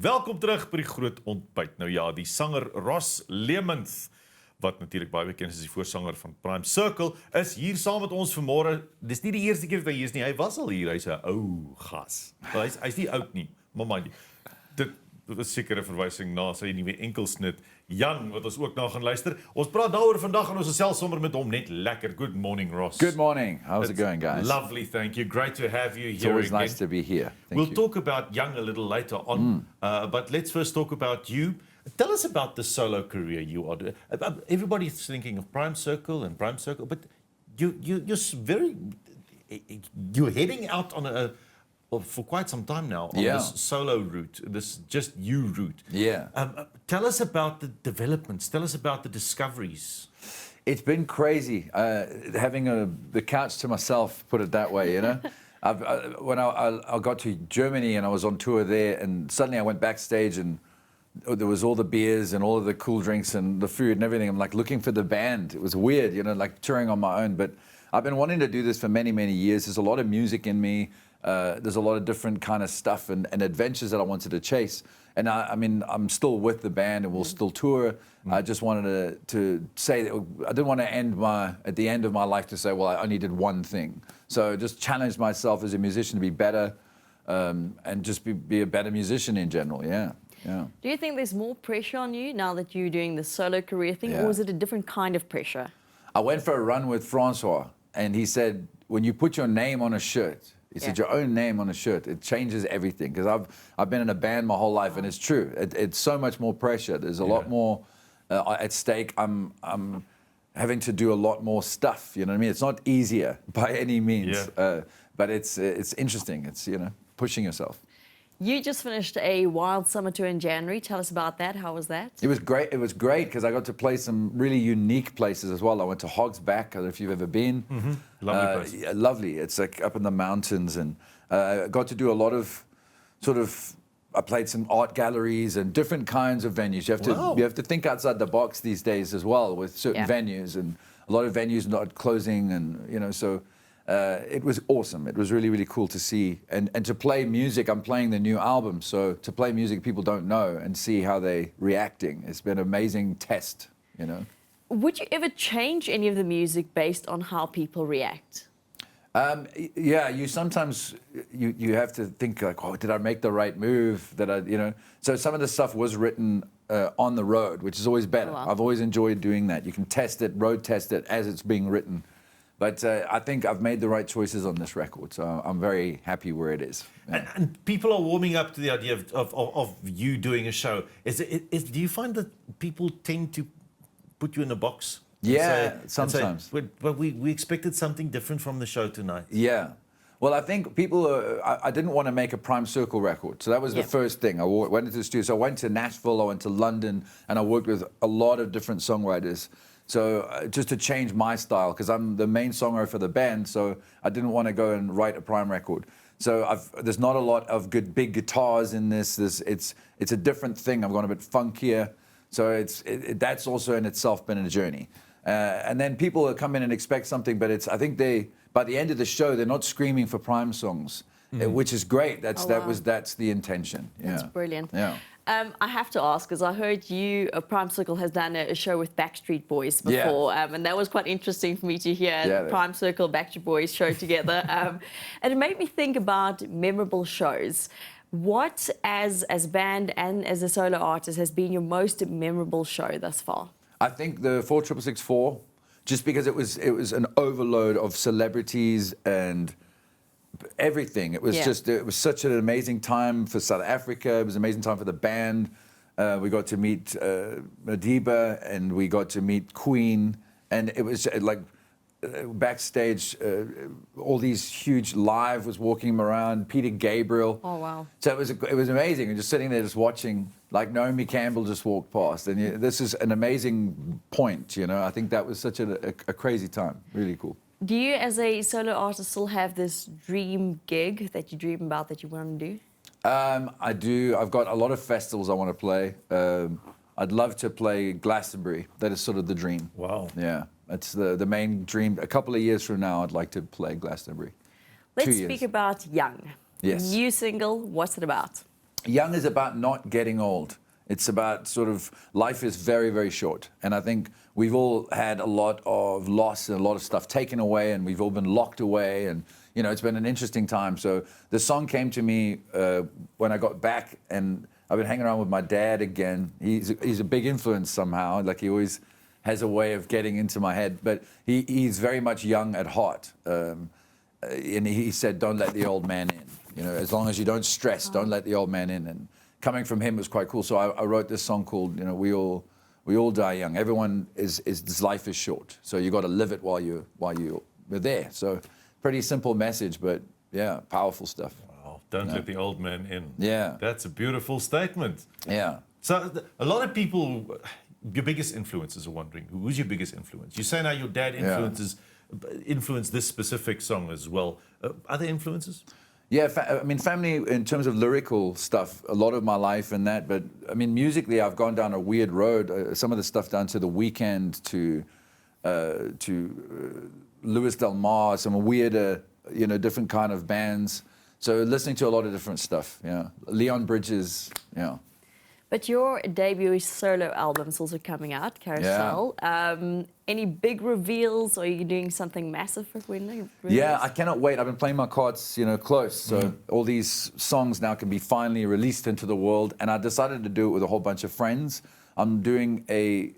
Welkom terug by die groot ontbyt. Nou ja, die sanger Ross Learmonth, wat natuurlik baie bekend is as die voorsanger van Prime Circle, is hier saam met ons vanmôre. Dis nie die eerste keer dat hy hier is nie. Hy was al hier. Hy's 'n ou gas. Hy's nie oud nie, maar man, dit is seker 'n verwysing na sy nuwe enkelsnit Jan, wat ons ook na gaan luister. Ons praat daaroor vandag en ons gesels sommer met hom net lekker. Good morning, Ross. Good morning. How's it going, guys? Lovely, thank you. Great to have you It's here always again. nice to be here. Thank We'll you. talk about Young a little later on, but let's first talk about you. Tell us about the solo career you are doing. Everybody's thinking of Prime Circle, but you're heading out on for quite some time now on this solo route, this just you route. Yeah. Tell us about the developments. Tell us about the discoveries. It's been crazy having the couch to myself, put it that way, you know. When I got to Germany and I was on tour there, and suddenly I went backstage and there was all the beers and all of the cool drinks and the food and everything. I'm like looking for the band. It was weird, you know, like touring on my own. But I've been wanting to do this for many, many years. There's a lot of music in me. There's a lot of different kind of stuff and adventures that I wanted to chase. And I mean, I'm still with the band and we'll still tour. I just wanted to say that I didn't want to at the end of my life to say, well, I only did one thing. So just challenged myself as a musician to be better and just be a better musician in general. Yeah. Do you think there's more pressure on you now that you're doing the solo career thing, or is it a different kind of pressure? I went for a run with Francois, and he said, when you put your name on a shirt, he said, your own name on a shirt, it changes everything. Because I've been in a band my whole life, and it's true. It's so much more pressure. There's a lot more at stake. I'm having to do a lot more stuff. You know what I mean? It's not easier by any means, but it's interesting. It's, you know, pushing yourself. You just finished a wild summer tour in January. Tell us about that. How was that? It was great. It was great because I got to play some really unique places as well. I went to Hog's Back. I don't know if you've ever been. Lovely place. Yeah, lovely. It's like up in the mountains, and I got to do a lot of I played some art galleries and different kinds of venues. You have to think outside the box these days as well with certain venues, and a lot of venues not closing, and you know so. It was awesome. It was really, really cool to see. And to play music, I'm playing the new album. So to play music people don't know and see how they're reacting, it's been an amazing test, you know. Would you ever change any of the music based on how people react? Yeah, you sometimes, you have to think like, oh, did I make the right move? You know. So some of the stuff was written on the road, which is always better. Wow. I've always enjoyed doing that. You can test it, road test it as it's being written. But I think I've made the right choices on this record, so I'm very happy where it is. Yeah. And people are warming up to the idea of you doing a show. Do you find that people tend to put you in a box? Yeah, sometimes. But we expected something different from the show tonight. Yeah. Well, I think people I didn't want to make a Prime Circle record, so that was the first thing. I went into the studio. So I went to Nashville, I went to London, and I worked with a lot of different songwriters. So just to change my style, because I'm the main songwriter for the band, so I didn't want to go and write a Prime record. So there's not a lot of good big guitars in this. It's a different thing. I've gone a bit funkier. So that's also in itself been a journey. And then people come in and expect something, but I think by the end of the show, they're not screaming for Prime songs, which is great. That's the intention. That's brilliant. Yeah. I have to ask, because I heard Prime Circle has done a show with Backstreet Boys before, and that was quite interesting for me to hear Prime Circle, Backstreet Boys show together. And it made me think about memorable shows. What, as a band and as a solo artist, has been your most memorable show thus far? I think the 46664, just because it was an overload of celebrities and everything. It was it was such an amazing time for South Africa. It was an amazing time for the band. We got to meet Madiba, and we got to meet Queen, and it was like backstage, all these huge live was walking around, Peter Gabriel. Oh, wow. So it was amazing, and just sitting there just watching, like Naomi Campbell just walked past, and this is an amazing point, you know. I think that was such a crazy time, really cool. Do you, as a solo artist, still have this dream gig that you dream about that you want to do? I do. I've got a lot of festivals I want to play. I'd love to play Glastonbury. That is sort of the dream. Wow. Yeah, that's the main dream. A couple of years from now, I'd like to play Glastonbury. Let's speak about Young. Yes. New single, what's it about? young is about not getting old. It's about sort of life is very, very short. And I think we've all had a lot of loss and a lot of stuff taken away, and we've all been locked away. And, you know, it's been an interesting time. So the song came to me when I got back, and I've been hanging around with my dad again. He's a big influence somehow. Like, he always has a way of getting into my head. But he's very much young at heart. And he said, don't let the old man in. You know, as long as you don't stress, don't let the old man in. And coming from him was quite cool. So I wrote this song called, you know, we all die young. Everyone this life is short. So you got to live it while you're there. So pretty simple message, but yeah, powerful stuff. Wow, don't let the old man in. Yeah. That's a beautiful statement. Yeah. So a lot of people, your biggest influences are wondering, who's your biggest influence? You say now your dad influenced this specific song as well. Other influences? Yeah, I mean, family in terms of lyrical stuff, a lot of my life and that. But I mean, musically, I've gone down a weird road. Some of the stuff down to The Weekend, to Louis Del Mar, some weirder, you know, different kind of bands. So listening to a lot of different stuff. Yeah, Leon Bridges. Yeah. But your debut solo album's also coming out, Carousel. Yeah. Any big reveals? Or are you doing something massive for when they release? Yeah, I cannot wait. I've been playing my cards, you know, close. So all these songs now can be finally released into the world. And I decided to do it with a whole bunch of friends. I'm doing a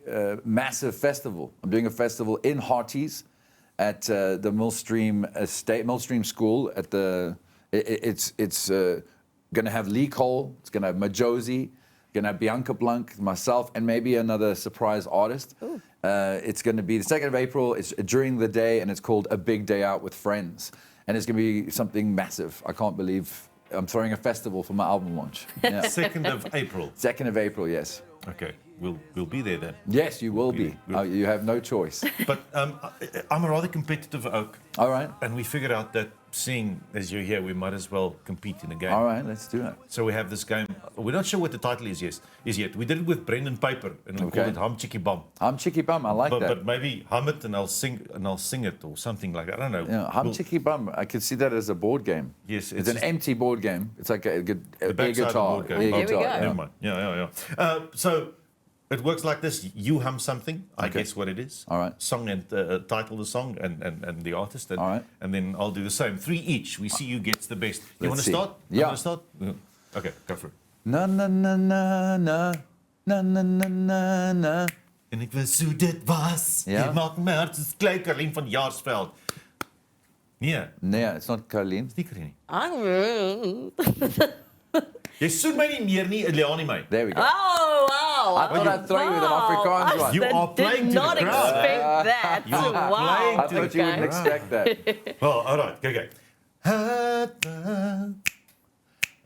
massive festival. I'm doing a festival in Hearties at the Millstream School. At the it's going to have Lee Cole. It's going to have Majosi. Going to have Bianca Blanc, myself, and maybe another surprise artist. It's going to be the 2nd of April. It's during the day, and it's called A Big Day Out with Friends. And it's going to be something massive. I can't believe I'm throwing a festival for my album launch. Yeah. 2nd of April. 2nd of April, yes. Okay, we'll be there then. Yes, you will be. You have no choice. But I'm a rather competitive oak. All right. And we figured out that seeing as you're here, we might as well compete in a game. All right, let's do it. So we have this game. We're not sure what the title is yet. We did it with Brendan Piper, and we called it Hum Chicky Bum. Hum Chicky Bum, I like that. But maybe hum it and I'll sing it or something like that. I don't know. Yeah, Hum Chicky Bum. I could see that as a board game. Yes, it's an empty board game. It's like a guitar. Board game. Here we go. Never mind. Yeah. So it works like this. You hum something. I guess what it is. All right. Song and title the song and the artist. And, all right. And then I'll do the same. 3 each. We see who gets the best. You want to start? Yeah. You want to start? Okay, go for it. Na na na na na na na na na na. En ek wist hoe dit was. Ja. Jy maak Maart soos klein Karlien van Jaarsveld. Nee, Nee, it's not Carleen. dis nie Karlien nie. Oh, Jy soen my nie meer nie, Leonie my. There we go. wow. I thought I'd throw you with an Afrikaans one. You are playing did to the not crowd. expect that. You are Wow. playing I to thought you wouldn't expect that. Well, all right, okay.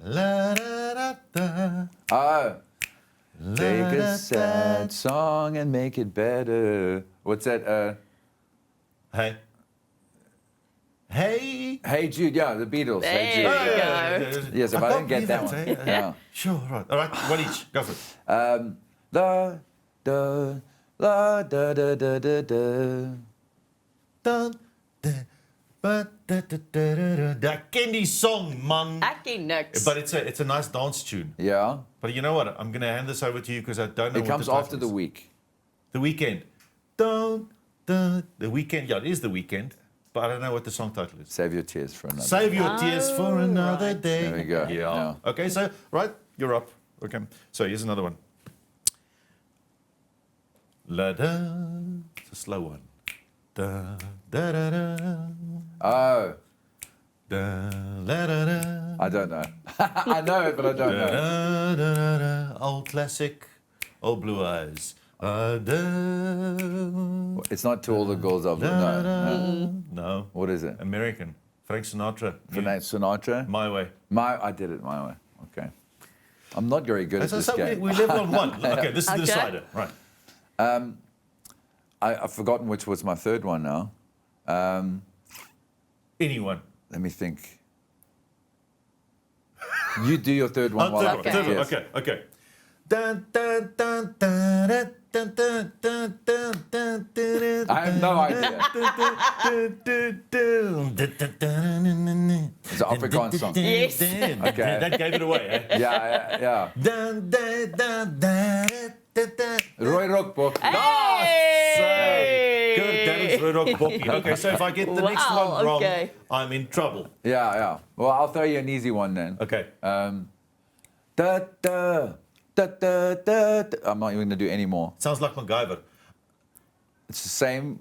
La da da da. Oh. Take a sad song and make it better. What's that? Hey. Hey. Hey Jude, yeah, the Beatles. Hey Jude. There you go. Yes, if I didn't get that one. eh? Yeah. Sure, right. All right, one each. Go for it. La da la da da da da da. Dun, dun, ba, da, da, da, da, da. Ek ken die song, man. Ek ken niks. But it's a nice dance tune. Yeah. But you know what? I'm going to hand this over to you because I don't know It what comes the title after the is. week. The Weekend. Dun, dun, the Weekend. Yeah, it is The Weekend. But I don't know what the song title is. Save your tears for another. Save your tears for another right. day. There we go. Yeah. Okay, so, right, you're up. Okay. So here's another one. La da. It's a slow one. Da da da da. Oh, Da la da da. I don't know. I know it, but I don't know. Da, da, da, da. Old classic. Old Blue Eyes. Da, It's not To All the Girls I've da, no, da. no. No. What is it? American. Frank Sinatra. Frank Sinatra? My Way. I did it my way. Okay. I'm not very good at So, this so game. we level on one. Okay, this is the Okay. decider. Right. I've forgotten which was my third one now. Anyone. Let me think. You do your third one Oh, while I third think. one, third one. Yes. Okay, okay. Dun, dun, dun, dun, dun, dun, dun, dun, dun, dun, dun, I have no idea. dun, dun, dun, dun, dun, dun, dun, dun. It's Afrikaans song. Yes. Okay. That gave it away. Eh? Yeah. Dun, dun, dun, dun, dun, dun. Roy Rockbok. Hey! Good, that is Roy Rock Bokkie. Okay, so if I get the next Wow, one wrong, okay. I'm in trouble. Yeah. Well, I'll throw you an easy one then. Okay. Da, da, da, da, da, da. I'm not even going to do any more. Sounds like MacGyver. It's the same.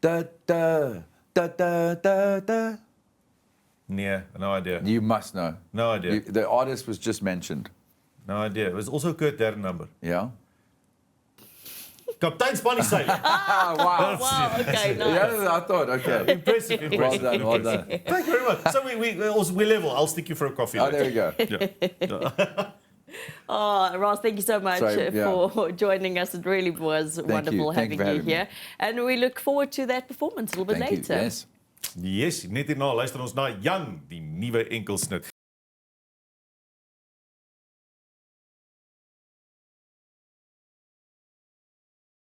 Da, da, da, da, da, da. Yeah, no idea. You must know. No idea. The artist was just mentioned. No idea. It was also Kurt derde number. Yeah? Kaptein Spanny Sail. Ah, wow. Wow, okay, nice. Yeah, I thought, okay. Impressive. Well done, well done. Thank you very much. So we level. I'll stick you for a coffee. Oh, there we later. go. Oh, Ross, thank you so much for joining us. It really was wonderful Thank you having you for here. And we look forward to that performance a little bit Thank you. later. Yes. Yes, net hierna luister ons na Jan, die nuwe enkelsnit.